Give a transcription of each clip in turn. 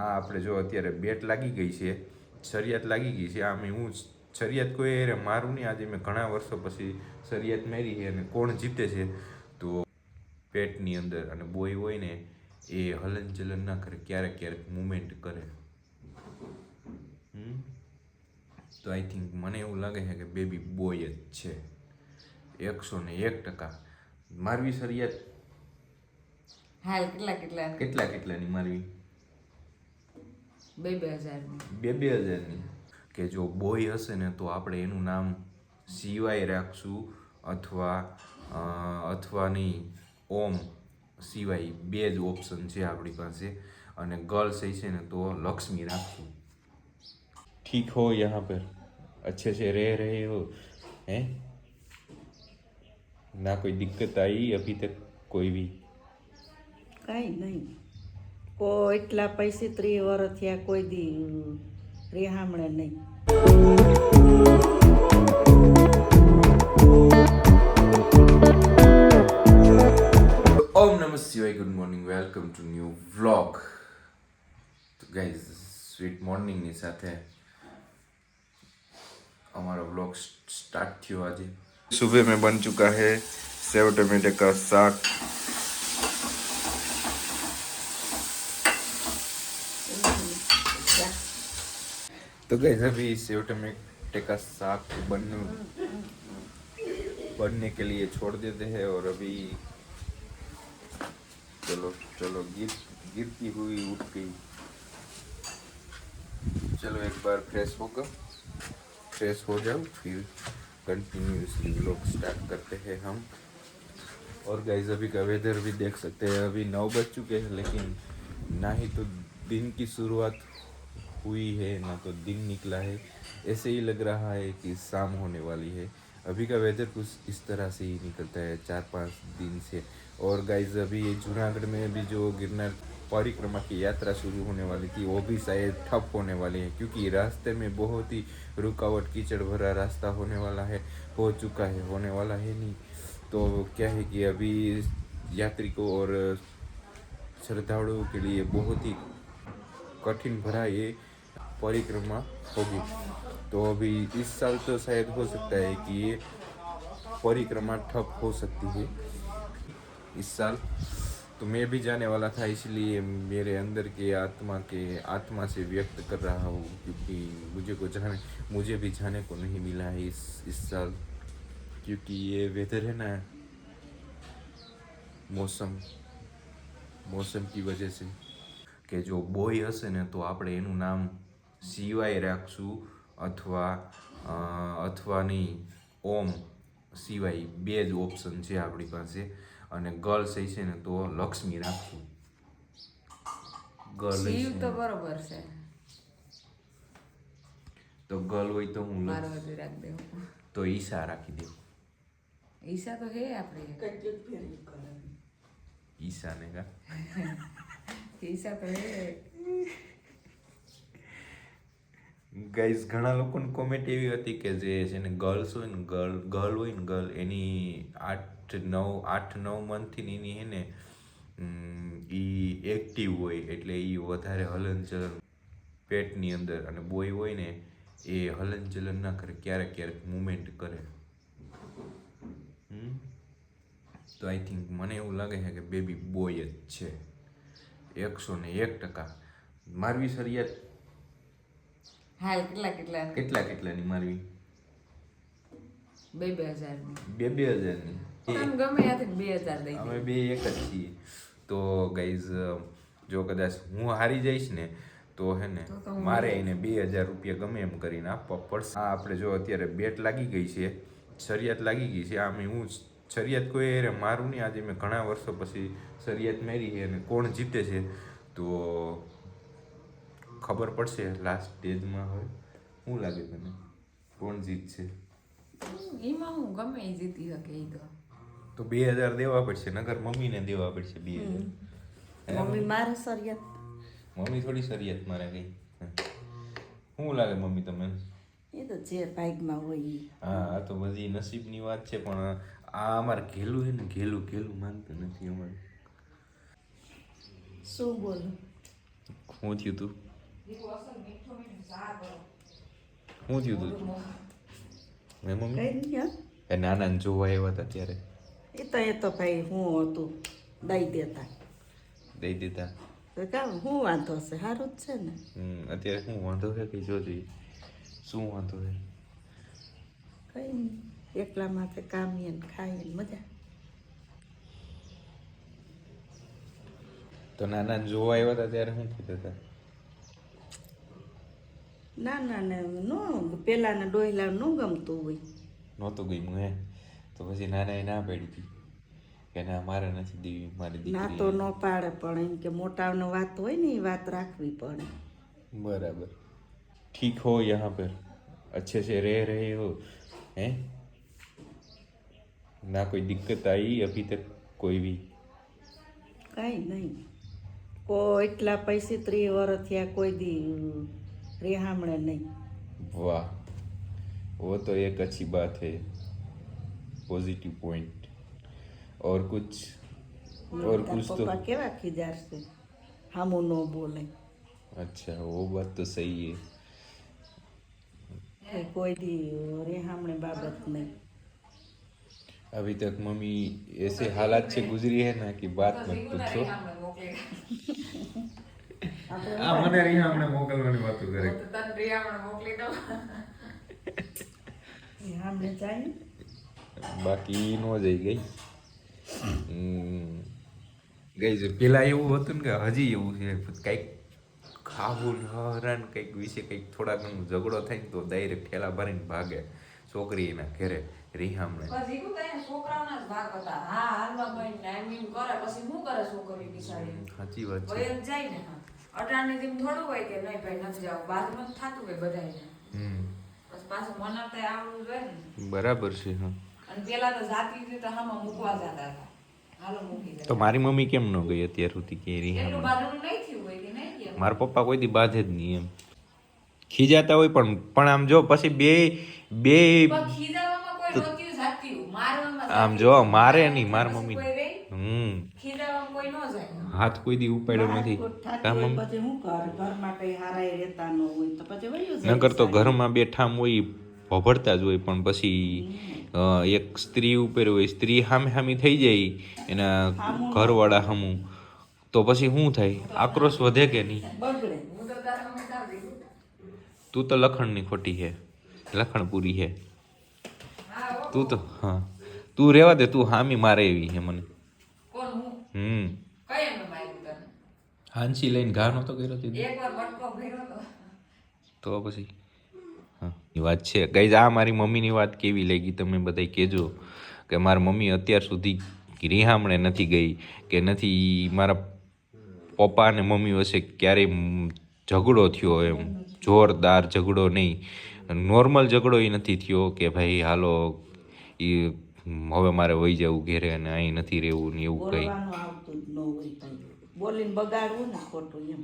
આ આપણે જો અત્યારે બેટ લાગી ગઈ છે, શરિયાત લાગી ગઈ છે. આમ હું શરિયાત કોઈ એરે મારું નહીં. આજે મેં ઘણા વર્ષો પછી શરિયાત મારી છે અને કોણ જીતે છે તો પેટની અંદર. અને બોય હોય ને એ હલન ચલન ના કરે, ક્યારેક ક્યારેક મુવમેન્ટ કરે. તો આઈ થિંક મને એવું લાગે છે કે બેબી બોય જ છે 101%. મારવી શરિયાત હાલ કેટલાની મારવી? 2,000ની. કે જો બોય હશે ને તો આપણે એનું નામ સિવાય રાખશું, અથવા નહીં ઓમ સિવાય. બે જ ઓપ્શન છે આપણી પાસે. અને ગર્લ્સ હશે ને તો લક્ષ્મી રાખશું. ઠીક હો, यहाँ पर अच्छे से रह रहे हो हैं? ना कोई दिक्कत आई अभी तक कोई भी? કાંઈ નહીં. કોઈ એટલા 35 વર્ષ થયા, કોઈ દી રેહામણે નહીં. ઓમ નમઃ શિવાય. Good morning, welcome to new vlog. તો ગાઈઝ, સ્વીટ મોર્નિંગની સાથે हमारा व्लॉग स्टार्ट थयो आज. सुबह में बन चुका है सेव टमाटर का साग. तो गाइस अभी सेव टमाटर का साग बनने के लिए छोड़ देते हैं. और अभी चलो गिरती हुई उठ गई. चलो एक बार फ्रेश हो जाओ, फिर कंटिन्यूसली व्लॉग स्टार्ट करते हैं हम. और गाइस अभी का वेदर भी देख सकते हैं. अभी 9 बज चुके हैं, लेकिन ना ही तो दिन की शुरुआत हुई है ना तो दिन निकला है. ऐसे ही लग रहा है कि शाम होने वाली है. अभी का वेदर कुछ इस तरह से ही निकलता है 4-5 दिन से. और गाइस अभी जूनागढ़ में भी जो गिरनार परिक्रमा की यात्रा शुरू होने वाली थी वो भी शायद ठप होने वाली है, क्योंकि रास्ते में बहुत ही रुकावट कीचड़ भरा रास्ता होने वाला है. हो चुका है, होने वाला है नहीं. तो क्या है कि अभी यात्रिकों और श्रद्धालुओं के लिए बहुत ही कठिन भरा ये परिक्रमा होगी. तो अभी इस साल तो शायद हो सकता है कि ये परिक्रमा ठप हो सकती है इस साल. तो मैं भी जाने वाला था, इसलिए मेरे अंदर के आत्मा से व्यक्त कर रहा हूँ, क्योंकि मुझे भी जाने को नहीं मिला है इस साल. क्योंकि ये वेदर है ना, मौसम की वजह से. કે જો બોય હશે ને તો આપણે એનું નામ સિવાય રાખશું, અથવા નહીં ઓમ સિવાય. બે જ ઓપ્શન છે આપણી પાસે. અને ગર્લ્સ હશે ને તો લક્ષ્મી રાખશું. ગર્લ તો બરોબર છે. તો ગર્લ હોય તો હું મારવાથી રાખ દેવું, તો ઈશા રાખી દેવું. ઈશા તો હે આપણે ઈશા ને કા ઈશા તો હે. ગાઈઝ ઘણા લોકોની કોમેન્ટ એવી હતી કે જે છે ને ગર્લ્સ હોય ને ગર્લ હોય ને ગર્લ એની 8-9 મંથથી એની હે ને એ એક્ટિવ હોય, એટલે એ વધારે હલનચલન પેટની અંદર. અને બોય હોય ને એ હલનચલન ના કરે, ક્યારેક ક્યારેક મુવમેન્ટ કરે. તો આઈ થિંક મને એવું લાગે છે કે બેબી બોય જ છે 101%. મારવી શરિયાત હાલ કેટલાની મારવી? 2,000ની. 2,000ની. ગમે યાથી 2,000 દઈ. અમે બે એક જ છીએ. તો ગાઈઝ જો કદાચ હું હારી જઈશ ને તો હે ને મારે એને 2,000 રૂપિયા ગમે એમ કરીને આપવા પડશે. આ આપણે જો અત્યારે બેટ લાગી ગઈ છે, શરિયાત લાગી ગઈ છે. આમ હું શરિયાત કોઈ એરે મારું નહીં. આજે મેં ઘણા વર્ષો પછી શરિયાત મારી છે અને કોણ જીતે છે તો ખબર પડશે લાસ્ટ સ્ટેજમાં. હવે શું લાગે તને, કોણ જીતશે? એમાં હું ગમે એ જીતી શકે. એ તો 2,000 દેવા પડશે, નગર મમ્મીને દેવા પડશે 2,000. મમ્મી મારે શરિયાત, મમ્મી થોડી શરિયાત મારે કઈ. શું લાગે મમ્મી તમે? એ તો જે ભાગમાં હોય. હા, આ તો બધી નસીબની વાત છે. પણ આ અમારે ઘેલું છે ને, ઘેલું માનતું નથી અમારે. શું બોલું? શું થયું તું મેં મમ્મી કઈ નહીં હો. એ નાના જોવા આવ્યા હતા ત્યારે એ તો ભાઈ હું હતું દઈ દેતા દઈ દીધા. તો કામ હું વાંધો છે સારું જ છે ને. અત્યારે શું વાંધો છે કઈ જોજો શું વાંધો છે? કઈ નહીં એકલા માથે કામીએ ને ખાઈએ ને મજા. તો નાના જોવા આવ્યા હતા ત્યારે શું કીધું હતા? ના ના ને નો પેલાને ડોયલા નો ગમતું હોય. નહોતું ગયું હે તો પછી નાનાએ ના પાડી હતી કે ના મારે નથી દેવી મારી ના દીકરી. તો ન પાડે પણ એમ કે મોટાનો વાત હોય ને એ વાત રાખવી પડે. बराबर ठीक हो यहाँ पर अच्छे से रह रहे हो हैं ना कोई दिक्कत आई अभी तक कोई भी? કઈ નહીં કોઈ એટલા 35 વર્ષ થયા કોઈ દી રેહામણે નહીં. वाह वो तो एक अच्छी बात है पॉजिटिव पॉइंट और कुछ और તારા कुछ तो પપ્પા કેવા ખીજાર છે હામું ન બોલે अच्छा वो बात तो सही है. કે કોઈ દી રેહામણે બાબત નહીં. अभी तक मम्मी ऐसे हालात से गुजरी है ना कि बात मत पूछो. આ મને રીહામણે મોકલવાની વાતો કરે. રેહામણે જાય બાકી નો જઈ ગઈ ગઈ છે. પેલા એવું હતું ને કે હજી એવું છે કંઈક ખાવું હરાન કંઈક વિશે કંઈક થોડા ઘણું ઝઘડો થાય ને તો ડાયરેક્ટ ઠેલા ભરીને ભાગે છોકરી એના ઘરે રીહામણે. છોકરાઓના જ ભાગ હતા. હા હાલવા માંડીને એમ એમ કરે પછી શું કરે છોકરી બિચારી સાચી વાત છે. વયમ જાય ને અટાણે જેમ થોડું હોય કે નહીં ભાઈ નથી જાવ બાદમાં જ થતું હોય બધાને પછી પાછું મનાવતા આવડવું જોઈએ ને. બરાબર છે. હા અને પેલા તો જાતિ રીતે હામાં મૂકવા જતા હતા. હાલો મૂકી તો જાય મારી મમ્મી કેમ ન ગઈ અત્યાર સુધી કે એટલું રીહામણે? બાદનું નહીં થયું હોય કે નહીં ગયા મારા પપ્પા કોઈ દી બાંધે જ નહીં એમ ખીજાતા હોય પણ આમ જો પછી બે પણ ખીજાવામાં કોઈ નહોતું જાત્યું મારવામાં આમ જો મારે નહીં મારા પછી મમ્મી કોઈ રહી ખીજાવામાં કોઈ ન જાય હાથ કોઈ દી ઉપાડ્યો નથી. કા મમ્મી? પછી શું કર ઘરમાં કઈ હારાય રહેતા ન હોય તો પછી વયું જાય. નકર તો ઘરમાં બેઠા હોય ભભડતા જ હોય પણ પછી એક સ્ત્રી ઉપર હોય સ્ત્રી સામે સામી થઈ જાય એના ઘરવાળા સામું તો પછી શું થાય? આક્રોશ વધે કે નહીં? બગડે. હું તો તારા મમ્મી ના દીધું તું તો લખણની ખોટી હે લખણ પૂરી હે તું તો. હા તું રેવા દે તું હામી મારે એવી હે મને. કોણ હું હમ કઈ એમ માર્યું તને હાંસી લઈને ઘા નહોતો કર્યો તે દી? એકવાર મટકો ભર્યો તો તો પછી હા એ વાત છે ગાઈઝ. આ મારી મમ્મીની વાત કેવી લાગી તમે બધા કહેજો કે મારી મમ્મી અત્યાર સુધી રીહામણે નથી ગઈ કે નથી મારા પપ્પા અને મમ્મી વચ્ચે ક્યારેય ઝઘડો થયો એમ જોરદાર ઝઘડો નહીં નોર્મલ ઝઘડો એ નથી થયો કે ભાઈ હાલો એ હવે મારે વહી જવું ઘેરે અને અહીં નથી રહેવું ને એવું કંઈ. બોલવાનું આવતું જ ન હોય ભાઈ બોલીને બગાડવું ને ખોટું એમ.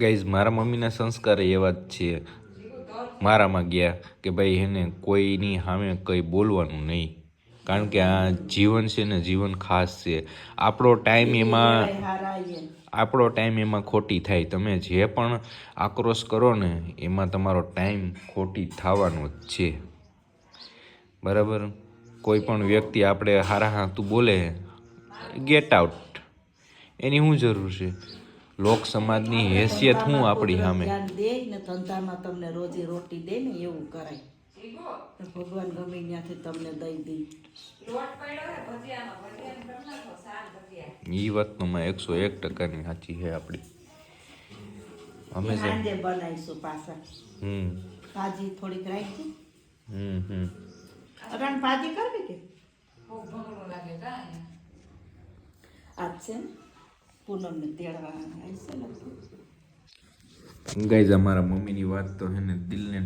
ગાઈઝ મારા મમ્મીના સંસ્કાર એવા જ છે મારામાં ગયા કે ભાઈ એને કોઈની સામે કંઈ બોલવાનું નહીં કારણ કે આ જીવન છે ને જીવન ખાસ છે. આપણો ટાઈમ એમાં હારાય આપણો ટાઈમ એમાં ખોટી થાય. તમે જે પણ આક્રોશ કરો ને એમાં તમારો ટાઈમ ખોટી થવાનો જ છે. બરાબર? કોઈ પણ વ્યક્તિ આપણે હારા હાથું બોલે ગેટ આઉટ એની શું જરૂર છે? લોક સમાજની હેસિયત શું આપણી સામે? ધ્યાન દે ને ધંધામાં તમને રોજી રોટી દે ને એવું કરાય તો ભગવાન ગમે ત્યાંથી તમને દઈ દે. લોટ પડ્યો હે ભજીયાનો ભજીયા કરી નાખો શાક ભજીયા એ વાતમાં 101% સાચી છે આપણી. હંમેશા સાંજે બનાવીશું પાછા ભાજી થોડીક રાખી અટાણ ભાજી કરવી કે બહુ ભંગડું લાગે કા આજ છે ને પૂનમને તેડવા આવશે ને. ગાઈઝ અમારા મમ્મીની વાત તો હે ને દિલને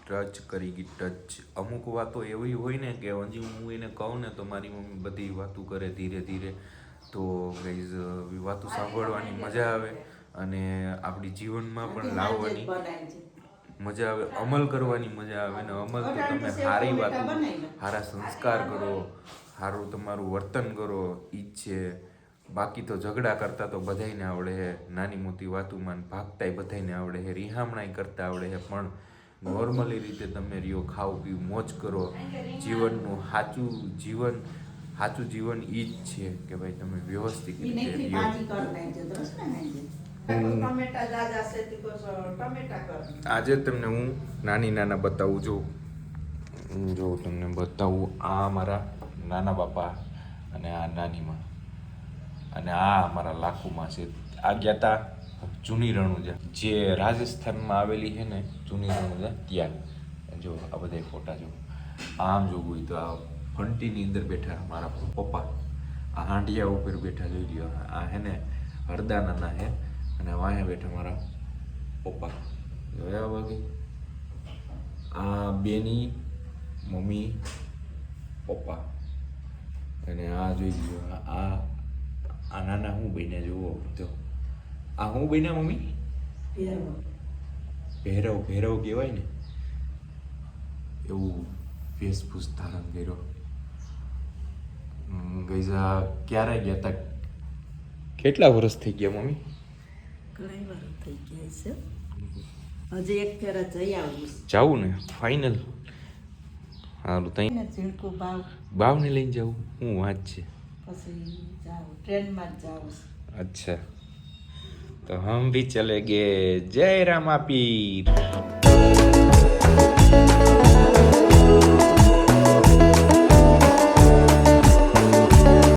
ટચ કરી ગઈ ટચ. અમુક વાતો એવી હોય ને કે હજી હું એને કહું ને તો મારી મમ્મી બધી વાતો કરે ધીરે ધીરે. તો ગાઈઝ વાતો સાંભળવાની મજા આવે અને આપણી જીવનમાં પણ લાવવાની મજા આવે અમલ કરવાની મજા આવે ને અમલ તો તમે સારી વાતો સારા સંસ્કાર કરો સારું તમારું વર્તન કરો ઈ જ છે બાકી તો ઝઘડા કરતા તો બધાયને આવડે છે, નાની મોટી વાતોમાં ભાગતાય બધાયને આવડે છે, રિહામણાય કરતા આવડે છે, પણ નોર્મલી રીતે તમે રહ્યો, ખાઓ પીઓ, મોજ કરો. જીવનનું સાચું જીવન ઈ જ છે કે ભાઈ તમે વ્યવસ્થિત ઈ રીતે નીકળી રહ્યો. ભાજી કર નાખજે, દ્રષ્ટા નાખજે. ટમેટા જાજા છે તી કોસ ટમેટા કર. આજે તમને હું નાના બતાવું જો તમને બતાવું. આ મારા નાના બાપા અને આ નાનીમાં અને આ અમારા લાખુમાં છે. આ ગયા તા જૂની રણુજા, જે રાજસ્થાનમાં આવેલી છે ને જૂની રણુજા, ત્યાં જો આ બધા ફોટા જો. આમ જોવું હોય તો આ ફંટીની અંદર બેઠા મારા પપ્પા, આ હાંડિયા ઉપર બેઠા જોઈ લ્યો. આ હે ને હરદાના હે અને વાંહે બેઠા મારા પપ્પા જોયા બાકી. આ બેની મમ્મી પપ્પા અને આ જોઈ લ્યો. આ નાના હું બન્યા જુઓ તો. આ હું બન્યા મમ્મી? ભૈરવ કહેવાય ને એવું વેશભૂષ ધારણ કર્યો. ગઈઝા ક્યારે ગયા તા? કેટલા વર્ષ થઈ ગયા મમ્મી? ઘણા વાર થઈ ગયા છે. હજી એક ફેરા જઈ આવું છે. જાવું ને ફાઇનલ? સારું તઈ ને ઝીણકું બાવને લઈને જાવું. હું વાત છે પછી જાઉં ટ્રેનમાં જ જાઉં છે. अच्छा तो हम भी चले गए. जय रामा पीर.